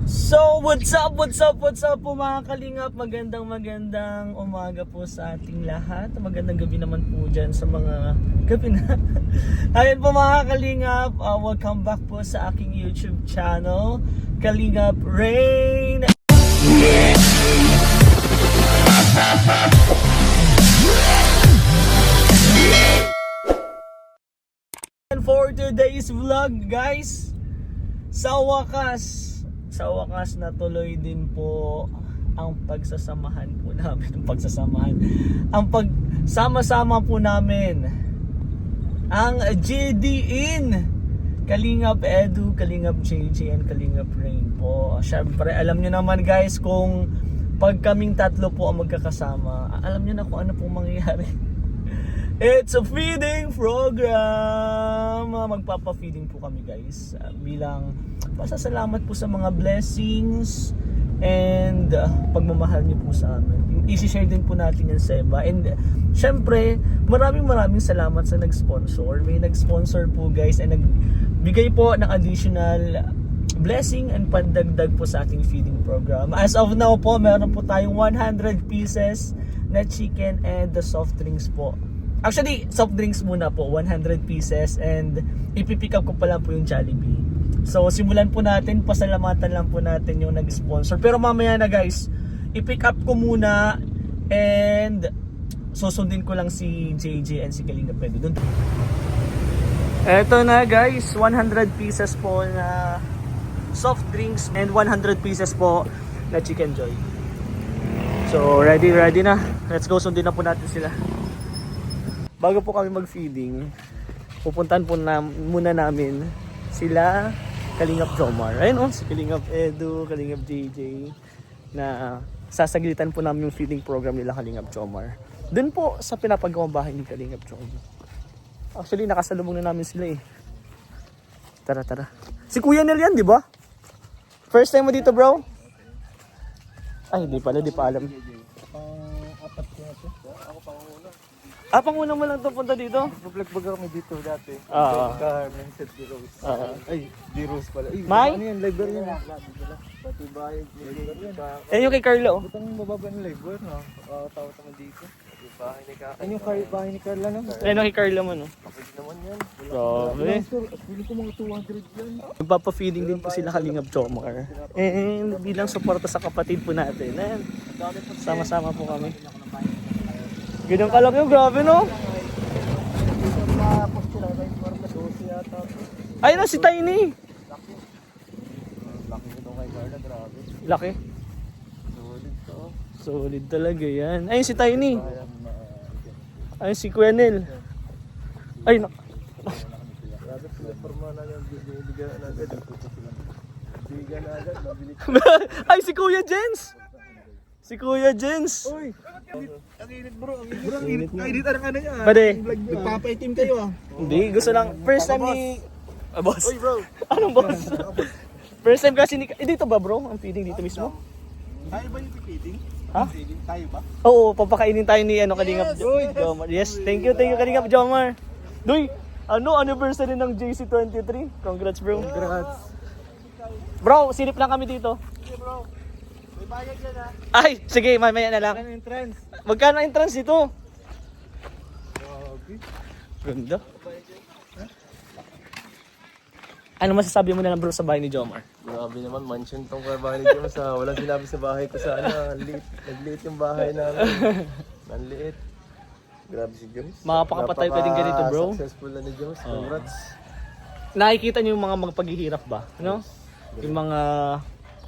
So, what's up po mga kalingap? Magandang umaga po sa ating lahat. Magandang gabi naman po dyan sa mga gabi na. Ayun po mga kalingap, welcome back po sa aking YouTube channel, Kalingap Rain. And for today's vlog guys, sa wakas natuloy din po ang pagsasamahan po namin, ang pagsama-sama po namin, ang GD in Kalingap Edu, Kalingap JJ, and Kalingap Rain po. Syempre alam nyo naman guys, kung pag kaming tatlo po ang magkakasama, alam nyo na kung ano pong mangyayari. It's a feeding program. Magpapa-feeding po kami guys, bilang pasasalamat po sa mga blessings and pagmamahal niyo po sa amin. I-share din po natin yan sa iba. And syempre, maraming salamat sa nag-sponsor. May nag-sponsor po guys and nagbigay po ng additional blessing and pandagdag po sa ating feeding program. As of now po, meron po tayong 100 pieces na chicken and the soft drinks po. Actually, soft drinks muna po, 100 pieces, and ipipick up ko pa lang po yung Jollibee. So, simulan po natin, pasalamatan lang po natin yung nag-sponsor. Pero mamaya na guys, ipick up ko muna, and susundin ko lang si JJ and si Kalingap Edu doon. Eto na guys, 100 pieces po na soft drinks and 100 pieces po na Chicken Joy. So, ready na. Let's go, sundin na po natin sila. Bago po kami mag-feeding, pupuntahan po muna namin sila Kalingap Jomar. Ayun si Kalingap Edu, Kalingap JJ, na sasaglitan po namin yung feeding program nila Kalingap Jomar. Doon po sa pinapagawang bahay ni Kalingap Jomar. Actually, nakasalubong na namin sila eh. Tara. Si Kuya Nel yan, di ba? First time mo dito, bro? Ay, di pa alam. Apat ko na to. Ako panguna. Panguna mo lang to punta dito? Vlog kami dito dati. Oo. Mindset di Rose. Oo. Ay, di Rose pala. Ay, May? ano yan? Live yan. Pati bahay. Live yan. Yung kay Carlo. Butang mababa ng live no? Tawag naman dito. Bahay ni Carla. Ano yung bahay ni Carla no? Ayun kay Carlo mo no? Kapag naman yan. Grabe. Pili ko mga 200 yan. Magpapa-feeding din po sila Kalingap Jomar. And bilang suporta sa kapatid po natin. Ayan. Sama-sama po kami. Ganyan kalaki yung grabe no? Ayun na si Tiny. Laki nito kay Carla, grabe. Laki. Solid to. Solid talaga yan. Ayun si Tiny. Ayun si Kuya Nel. Ayun. Grabe, forma na yung bibigyan na agad. Bibigyan na agad, mabilis. Ay si Kuya Jens. Si Kuya Jens. Uy! Ang init bro, ang init. Ang init ang ano niya. Pwede. Nagpapaitim kayo Hindi, gusto lang. First time ni... boss. Uy bro! Anong boss? First time kasi ni... dito ba bro? Ang feeding dito mismo? Tayo ba yung feeding? Ha? Tayo ba? Oo, papakainin tayo ni Kalingap Jomar. Yes, thank you Kalingap Jomar. Doy, anniversary ng JC23. Congrats bro. Congrats. Bro, silip lang kami dito. Sige bro. May bayad yan ha. Ay, sige, mamaya na lang. Ano entrance? Magkano ang entrance dito? Okay. Ganda. Ano masasabi mo na lang bro sa bahay ni Jomar? Grabe naman, mansion tong bahay ni James ha. Walang sinabi sa bahay ko sa nagliit yung bahay namin. Nanliit. Grabe si James. Makapakapatay ka din ganito bro. Successful na ni James. Congrats. Nakikita niyo yung mga paghihirap ba? No? Yung mga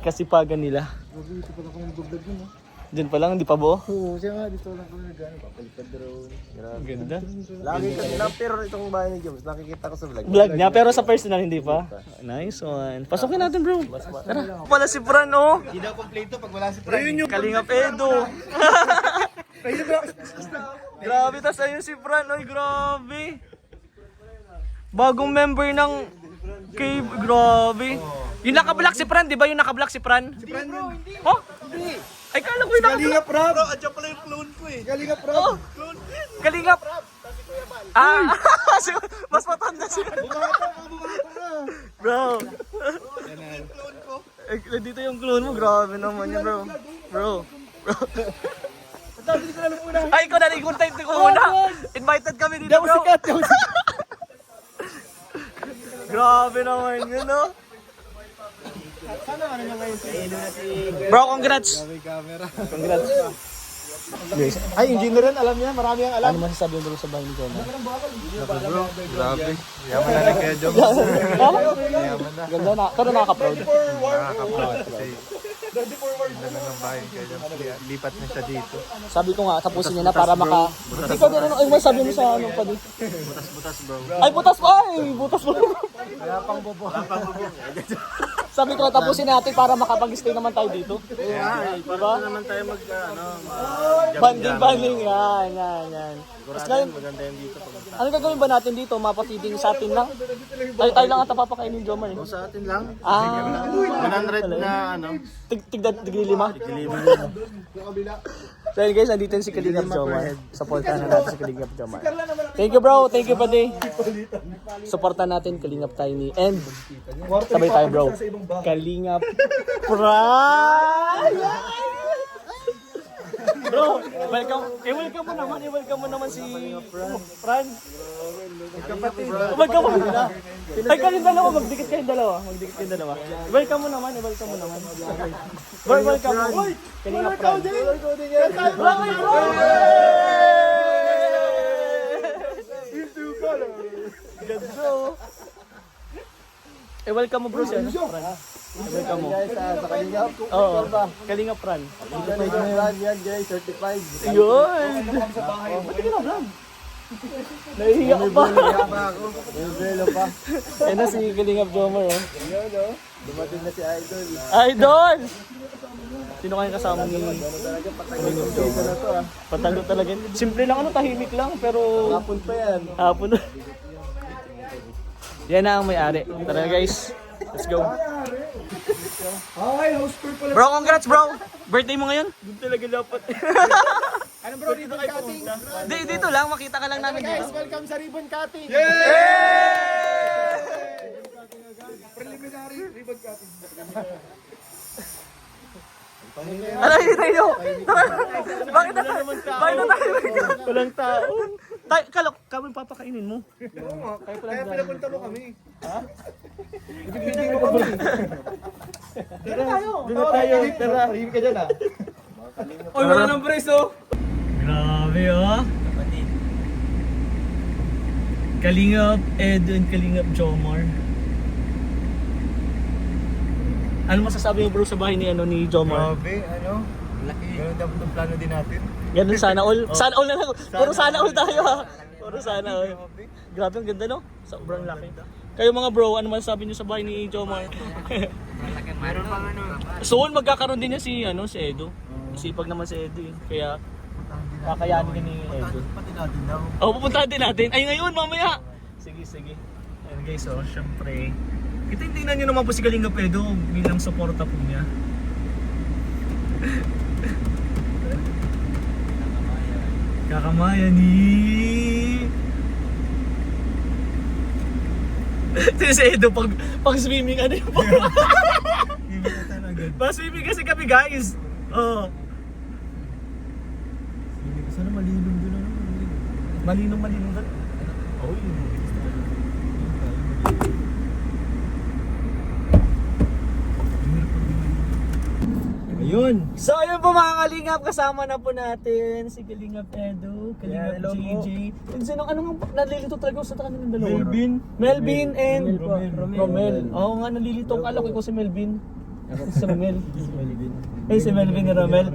kasipagan nila. Grabe, ito pala kung nag-vlog yun ha. Diyan pa lang, di pa bo? Oo, siya nga dito lang kung nag-ano. Papalipad drone. Grabe. Ganda. Lagi ka nila, pero itong bahay ni James, nakikita ko sa vlog. Vlog niya, pero sa personal hindi pa. Nice one. Pasukin natin bro. Tara. Pala si Fran oh. Hindi daw kompleto pag wala si Fran. Kalingap Edu. Grabe, tas ayun si Fran. Ay, grabe. Bagong member ng cave. Grabe. Yung naka-block si Fran, di ba yung naka-block si Fran? Si Fran bro, hindi. Oh? Hindi. Ay, kala ko yung naka-block. Kalingap Rob. Bro, adyan pala yung clone ko eh. Kalingap Rob. Oh. Clone din. Kalingap. Mas matanda siya. Bumata ka. Bro. Dito yung clone mo, grabe naman yun bro. Bro. Ay, ikaw na rin, ikaw tayo una. Invited kami dito bro. Grabe naman yun, no? Bro, congrats! Congrats. Guys, Ay, engineer rin, alam niya, marami ang alam. ano masasabi mo sa bahay ni Joma? Bro, grabe. Yaman na ni Kuya Jom. Yaman na. Ganda na, pero nakaka-proud. Nakaka-proud kasi ganda na ng bahay ni Kuya Jom. Lipat na siya dito. Sabi ko nga, tapusin niya na para maka... Ikaw din, ano, ay, sabi mo sa anong pa din? Butas bro. Ay, butas pa! Ay, butas pa! Wala pang bobo. Sabi ko, tapusin natin para makapag-stay naman tayo dito. Diba? naman tayo mag, Banding, yan. Tapos ngayon, maganda yan dito. ano gagawin ba natin dito? Mapatiding sa atin lang? Tayo lang ang papakainin ni Jomar eh. Sa atin lang. 100 na Tig-lima? So yun guys, nandito si Kalingap Jomar. Supportan na natin si Kalingap Jomar. Thank you bro, thank you buddy. Supportan natin Kalingap Tiny and sabay tayo bro. Kalingap Fran! Bro, welcome mo naman si Fran. Welcome mo. Ay, kayong dalawa, magdikit kayong dalawa. Welcome mo naman. Bro, welcome mo. Kalingap Fran. Ganda. Welcome mo bro siya. Welcome mo. Sa Kalingap. Oo, Kalingap Fran. Certified na yan, yan guys, certified. Yun! Ba't ka na-vlog? Nahihiya ka pa. May velo pa. Ayun na si Kalingap Jomar oh. Yun, no? Dumating na si Idol. Idol! Sino kayong kasama ni Talaga, Kalingap dito na to ah. Patalo talaga? Simple lang tahimik lang pero Hapon pa yan. hapon na. Yan na ang may-ari. Tara guys, let's go. Ay, host tour pala. Bro, congrats bro! Birthday mo ngayon? Doon talaga dapat. Ano bro, ribbon cutting? Dito lang, makita ka lang namin Guys, dito. welcome sa ribbon cutting. Preliminary ribbon cutting. Ano yun tayo? Bakit na tayo? Walang tao. Kalok, kami papakainin mo. Kaya pinapunta mo kami. Doon na tayo. Tara. Tahimik ka dyan ah. Oy, wala ng preso. Grabe oh. Kalingap Ed and Kalingap Jomar. Ano masasabi mo bro sa bahay ni Jomar? Grabe, ano? Ganun dapat ang plano din natin. Ganun sana all. Sana all na lang. Puro sana all tayo ha. Puro sana all. Grabe ang ganda no? Sobrang laki. Kayo mga bro, ano masasabi niyo sa bahay ni Jomar? Meron pang ano? Soon magkakaroon din niya si Edo. Sipag naman si Edo eh. Kaya kakayanin ni Edo. Pati natin daw. Oh, pupuntahan din natin. Ay, ngayon, mamaya. Sige. Ayun guys, syempre. Tingnan nyo naman po si Kalingap Edo bilang suporta po niya. Kakamayan ni... Si Edo pag swimming, ano yung pa-swimming kasi kami guys. Oh. Sana malinom doon ano? Malinong doon. Oh, yun. Ayun. So ayun po mga Kalingap, kasama na po natin si Kalingap Edo, Kalingap Yeah, hello po. JJ. And sino, ano nga nalilito talaga sa kanilang dalawa? Melvin. And Romel. Oo nga, nalilito. Akala ko si Melvin. Si Romel. Si Melvin ni Romel.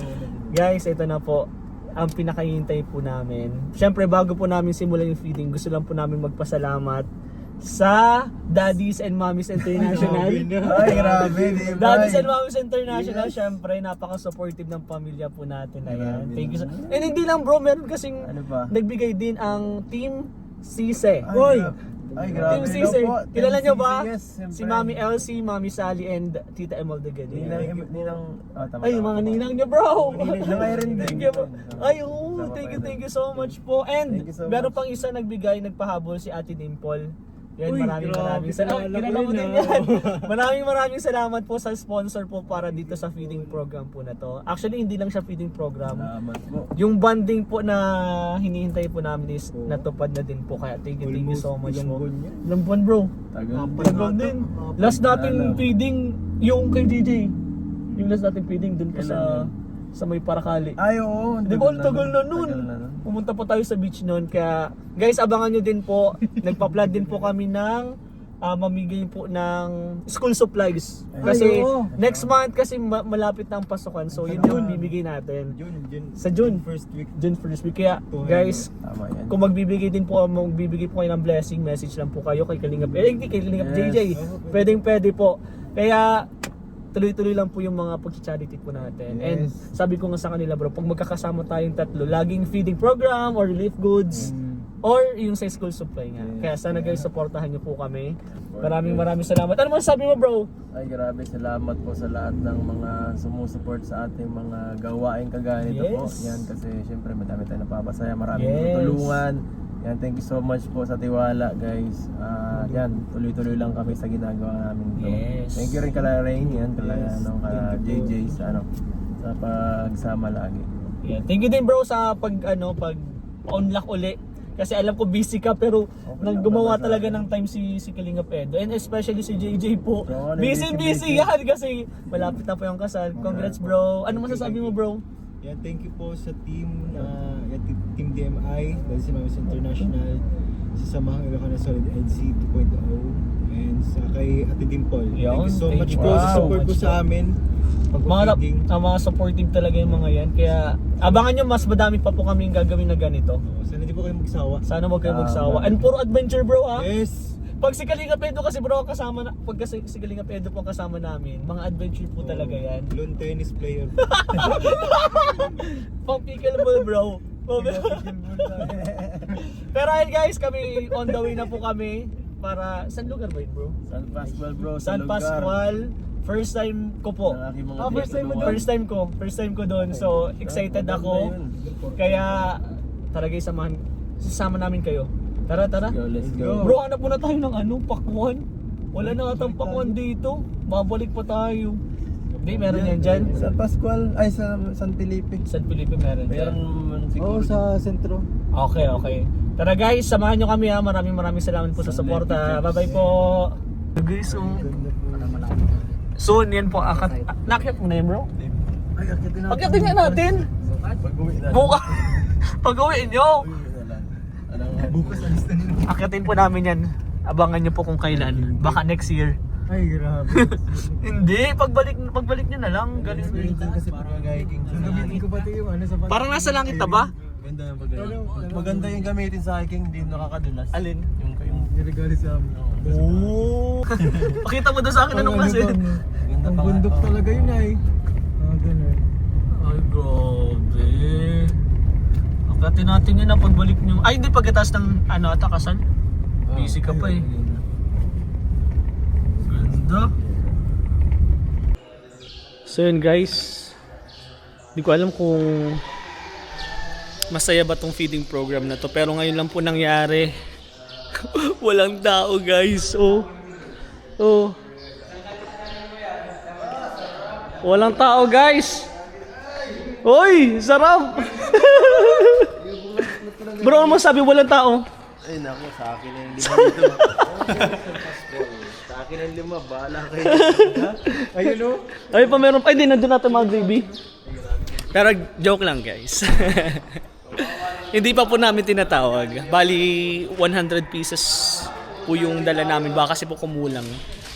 Guys, ito na po ang pinakahihintay po namin. Siyempre, bago po namin simulan yung feeding, gusto lang po namin magpasalamat sa Daddies and Mommies International. Ay, grabe. Daddies and Mommies International, syempre, napaka-supportive ng pamilya po natin. Ayan. Thank you so much. And hindi lang bro, meron kasing Ano pa? nagbigay din ang Team Sise. Ay, grabe. Team Sise. Hello po. Kilala Team nyo ba? Sise, yes, siyempre. Si Mami Elsie, Mami Sally, and Tita Emalda Gadi. Tama. Ay, mga ninang niya bro! Ninang Irene din. Thank you po. Ay, oo, thank you so much po. And Thank you so meron much. pang isa nagbigay, nagpahabol si Ate Dimple. Yan, Uy, maraming grabe, salamat. kilala Kilala ko ko yun, din ah. yan. Maraming salamat po sa sponsor po para dito sa feeding program po na to. Actually, hindi lang siya feeding program. Salamat po. Yung bonding po na hinihintay po namin is natupad na din po. Kaya thank you so much ilang po. buwan yan. Ilang buwan, bro? Tagal. Tagal din. Last nating Alam. feeding yung kay DJ. Yung last nating feeding dun po sa may Paracali. Ay, oo. Di ba, ang tagal na nun. Pumunta po tayo sa beach noon. Kaya, guys, abangan nyo din po. Nagpa-plan din po kami ng mamigay po ng school supplies. Kasi, oo. next month kasi malapit na ang pasukan. So, yun yung bibigay natin. Sa June. June first week. Kaya, guys, Tama yan. kung magbibigay po kayo ng blessing, message lang po kayo kay Kalingap. Hindi kay Kalingap JJ. Pwede po. Kaya, tuloy-tuloy lang po yung mga pag-charity po natin. And sabi ko nga sa kanila, bro, pag magkakasama tayong tatlo, laging feeding program or relief goods or yung sa school supply nga. Kaya sana guys, supportahan niyo po kami. Maraming salamat. Ano man sabi mo, bro? Ay grabe, salamat po sa lahat ng mga sumusuport sa ating mga gawain kagaya nito po. Yes. Yan kasi syempre madami tayong napapasaya, maraming Yes. tutulungan. Yan, thank you so much po sa tiwala guys. Yan, tuloy-tuloy lang kami sa ginagawa namin ito. Yes. Thank you rin kala Rain, yan, kala kala JJ sa sa pagsama lagi. Yeah. Thank you din, bro, sa pag unlock uli. Kasi alam ko busy ka pero nang gumawa talaga ng time si Kalingap Edo. And especially si JJ po. So, Busy yan kasi malapit na po yung kasal. Congrats, bro. Ano masasabi mo, bro? Yeah, thank you po sa team Team DMI, dahil sa Mamis International, sa Samahang Ilocano Solid NC 2.0, and sa kay Ate Dimple. Yun, Thank you so thank much you. po sa Wow. support po sa amin. Pag-feeding. Mga supportive talaga yung mga yan. Kaya abangan nyo, mas madami pa po kami gagawin na ganito. Sana di po kayo magsawa. Sana huwag kayo magsawa. And puro adventure, bro, ha? Yes! Pag si Kalingap Edo kasi, bro, kasama na, pag si Kalingap Edo po kasama namin, mga adventure po talaga yan. Lawn tennis player. Pang pickleball, bro. Pero ayun guys, kami on the way na po kami para saan lugar ba yun, bro? San Pascual bro, sa San lugar. Pascual. First time ko po. Ng aking mga First time mo doon? First time ko doon. So excited Maganda ako. yun. Kaya talaga sasama namin kayo. Tara. Let's go. Bro, hanap muna tayo ng pakwan. Wala na atang pakwan dito. Babalik pa tayo. Hindi, meron yan dyan. San Pascual, ay sa San Felipe. San Felipe meron dyan. Meron siguro. Oo, sa sentro. Okay. Tara guys, samahan nyo kami ha. Maraming salamat po sa suporta. Bye-bye po. Guys, so yan po. Nakit mo na yun, bro? Ay, akitin na. Pagkatin nga natin. Pag-uwi na. Bukas. Pag-uwiin nyo. Bukas alis na nila. Akitin po namin yan. Abangan nyo po kung kailan. Baka next year. Ay, grabe. Hindi, pagbalik nyo na lang. Galing. Kasi parang hiking. Gamitin ko pati yung sa Parang nasa langit na ba? Maganda yung pag maganda yung gamitin sa hiking, hindi nakakadulas. Alin? Yung niregali sa amin. Oo. Pakita mo doon sa akin anong klase. Ang bundok talaga yun ay. Ganun. Ay, grabe. Akatin natin yun na pagbalik nyo. Ay, hindi pagkatapos ng atakasan. Busy ka pa eh. Ganda. So yun guys. Hindi ko alam kung masaya ba tong feeding program na to. Pero ngayon lang po nangyari. Walang tao guys. Oh. Walang tao guys. Hoy, sarap. Bro, ano masabi walang tao? ay naku, sa akin na yung 5 dito. Sa akin na yung 5, bahala kayo. Ayun o. Ay pa meron pa. Ay, di nandun natin mga gravy. Pero joke lang guys. Hindi pa po namin tinatawag. Bali 100 pieces po yung dala namin. Baka kasi po kumulang.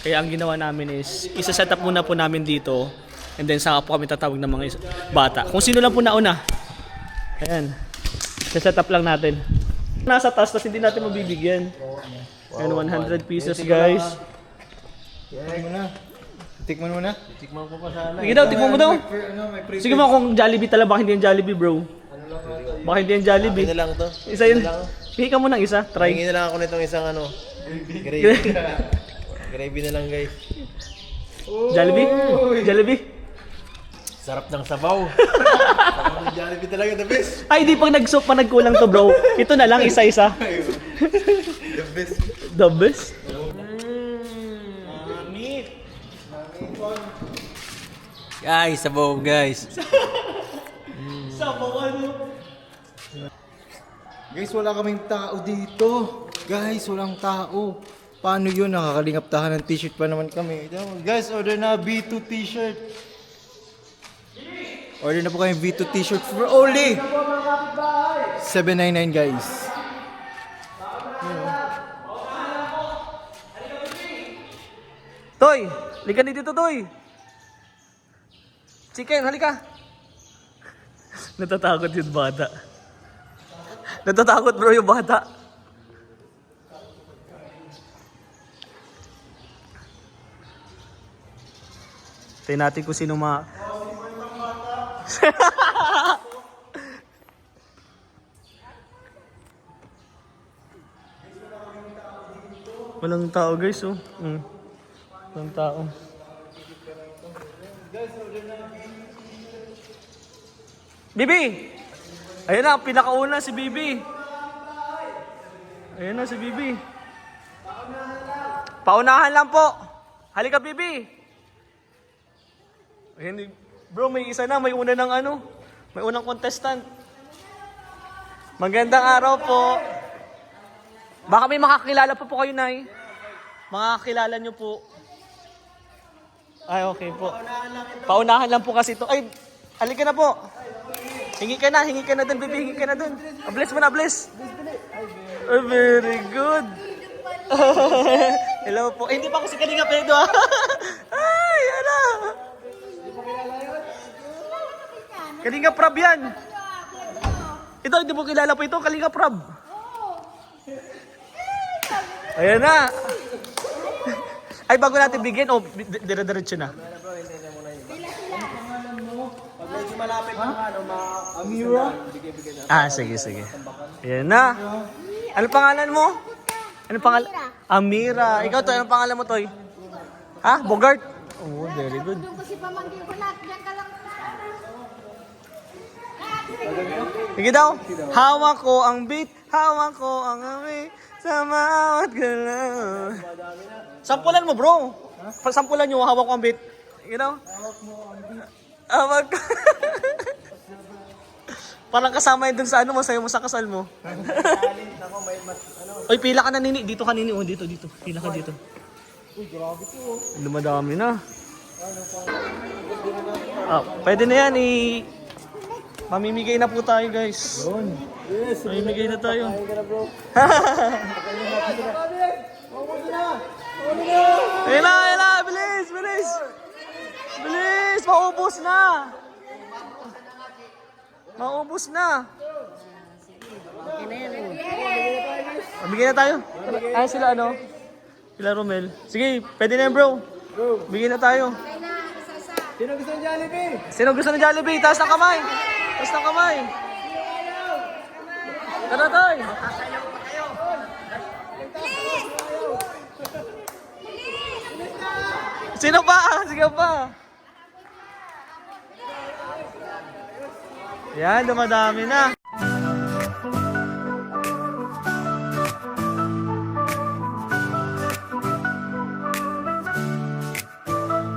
Kaya ang ginawa namin is isa-set up muna po namin dito. And then saka po kami tatawag ng mga bata. Kung sino lang po nauna. Ayan. Set up lang natin. Nasa taas tapos hindi natin mabibigyan. Ayan, 100 pieces guys. Tikman mo na. Tikman ko pa sana. Sige daw, tikman mo daw. Sige mo kung Jollibee talaga, baka hindi yung Jollibee bro. Baka hindi yung Jollibee. Akin na lang to. Isa yun. Hingi ka mo ng isa, try. Hingin na lang ako nitong isang gravy. Gravy na lang guys. Jollibee? Jollibee? Sarap ng sabaw. Sarap ng Jollibee talaga, the best. Ay, di pag nagkulang to bro. Ito na lang, isa-isa. The best. The best? Guys, sabaw guys. Sabaw ano? Guys, wala kaming tao dito. Guys, walang tao. Paano yun? Nakakalingap-tahan ng t-shirt pa naman kami. Guys, order na B2 t-shirt. Order na po kayong B2 t-shirt for only $7.99 guys. Toy! Halika dito, Toy! Chicken, halika! Natatakot yung bata. Natatakot bro yung bata. Tayo natin kung sino Walang tao guys oh. Walang tao. Bibi! Ayun na, pinakauna si Bibi. Ayun na si Bibi. Paunahan lang po. Halika Bibi. Ayun, bro, may isa na, may una ng ano. May unang contestant. Magandang araw po. Baka may makakilala po kayo, Nay. Makakilala nyo po. Ay, okay po. Paunahan lang po kasi ito. Ay, halika na po. Hingi ka na dun, baby, hingi ka na dun. Bless mo na, bless. Oh, very good. Hello po. Eh, hindi pa ako si Kalinga Pedro. Ay, ano? Kalinga Prab yan. Ito, hindi mo kilala po ito, Kalinga Prab. Ayan na. Ay, bago natin bigyan, dire-diretso na. Amira? Ah, sige. Ayan na. Ano pangalan mo? Ano pangalan? Amira. Ikaw, Toy, anong pangalan mo, Toy? Ha? Bogart? Oh, very good. Kasi pamangkin ko lahat, diyan ka lang. Sige daw. Hawak ko ang beat, hawak ko ang amoy, sa bawat galaw. Sampulan mo, bro. Sampulan nyo, hawak ko ang beat. Sige daw. Hawak ko. Parang kasama yun dun sa ano, masaya mo sa kasal mo. Oy, pila ka na nini. Dito ka nini. Oh, dito. Pila ka dito. Uy, grabe to. Lumadami na. Pwede na yan. Mamimigay na po tayo, guys. Mamimigay na tayo. Ayun na. Bilis. Maubos na. Bigyan na tayo. Ay, sila ano? Sila Romel. Sige, pwede na yan, bro. Bigyan na tayo. Sino gusto ng Jollibee? Taas ng kamay. Tara, Toy. Sino pa? Sige pa. Yan, dumadami na.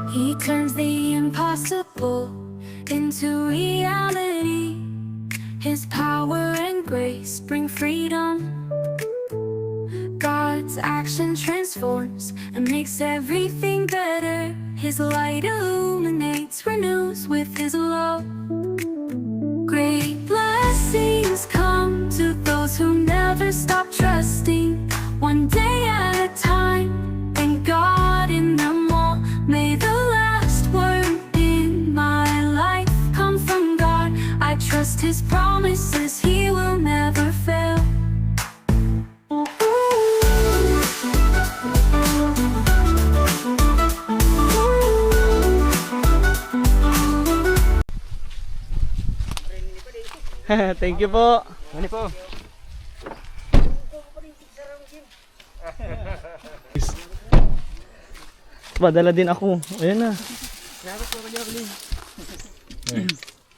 He turns the impossible into reality. His power and grace bring freedom. God's action transforms and makes everything better. His light illuminates, renews with His love. Great blessings come to those who never stop trusting. One day at a time, and God in them all. May the last word in my life come from God. I trust His promises, He will never fail. Thank you po. Ano po? Padala din ako. Ayan na.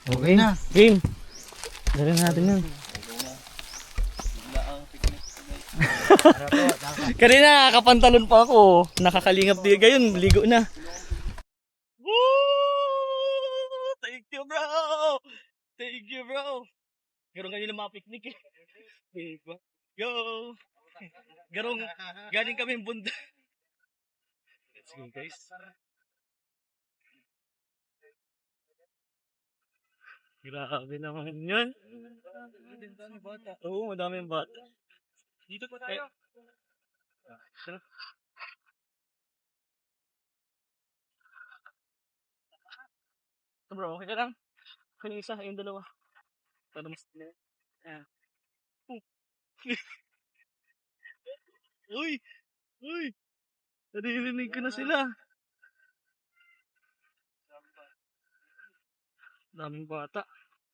Okay na. Game. Dala natin yun. Kanina nakapantalon pa ako. Nakakalingap di gayon, ligo na. Woo! Thank you, bro. Thank you, bro. Garong kanina mga picnic eh. Diba? Yo. Garong galing kami bunda. Let's go, guys. Grabe naman yun. Oo, madaming bata. Dito pa tayo. So bro, okay ka lang? Yung isa, yung dalawa. Para mas... Ah. Uy! Uy! Naririnig ko na sila. Daming bata.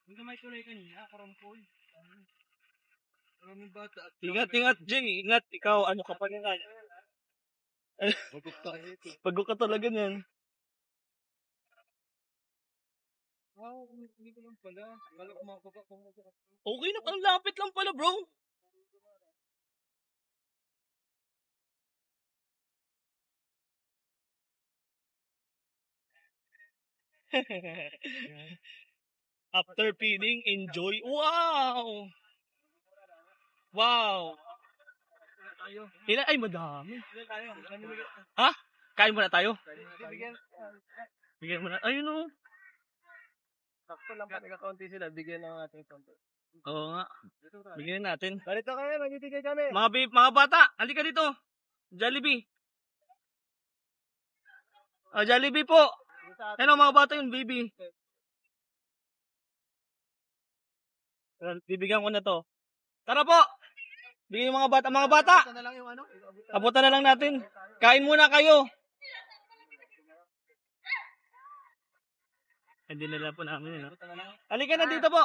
Hindi may tuloy kanina, karampol. Maraming bata. Ingat, ingat, Jay. Ingat. Ikaw, ano ka pa nga? Bagok tayo ito. Pagod ka talaga niyan. Wow, hindi ko lang pala. Kala ko makakapa kung Okay na, ang lapit lang pala, bro. After feeding, enjoy. Wow! Wow! Ilan? Ay, madami. Ha? Kain muna tayo? Bigyan mo na. Ayun o. Sakto lang pa nagkakaunti sila, bigyan ng ating tonto. Oo nga. Bigyan natin. Ganito kami, magbibigay kami. Mga bata, halika dito. Jollibee. Jollibee po. Ano mga bata yun, baby. Bibigyan ko na to. Tara po. Bigyan yung mga bata. Mga bata. Ito na lang yung ano. Abutan na lang natin. Kain muna kayo. Hindi nila po namin yun. Halika na dito po.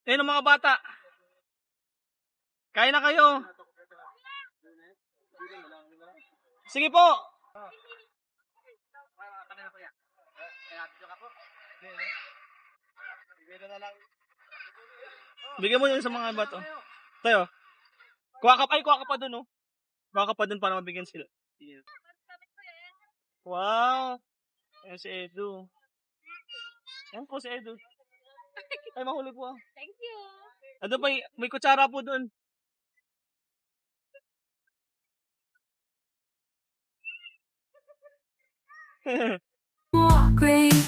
Ayun ang mga bata. Kain na kayo. Sige po. Bigyan mo yun sa mga bato. Tayo. Kuha ka pa dun, oh. Kuha ka pa dun para mabigyan sila. Yeah. Wow. Ayan si Edu. Ayan po si Edu. Ay, mahuli po. Thank you. Ano ba, may kutsara po dun. Great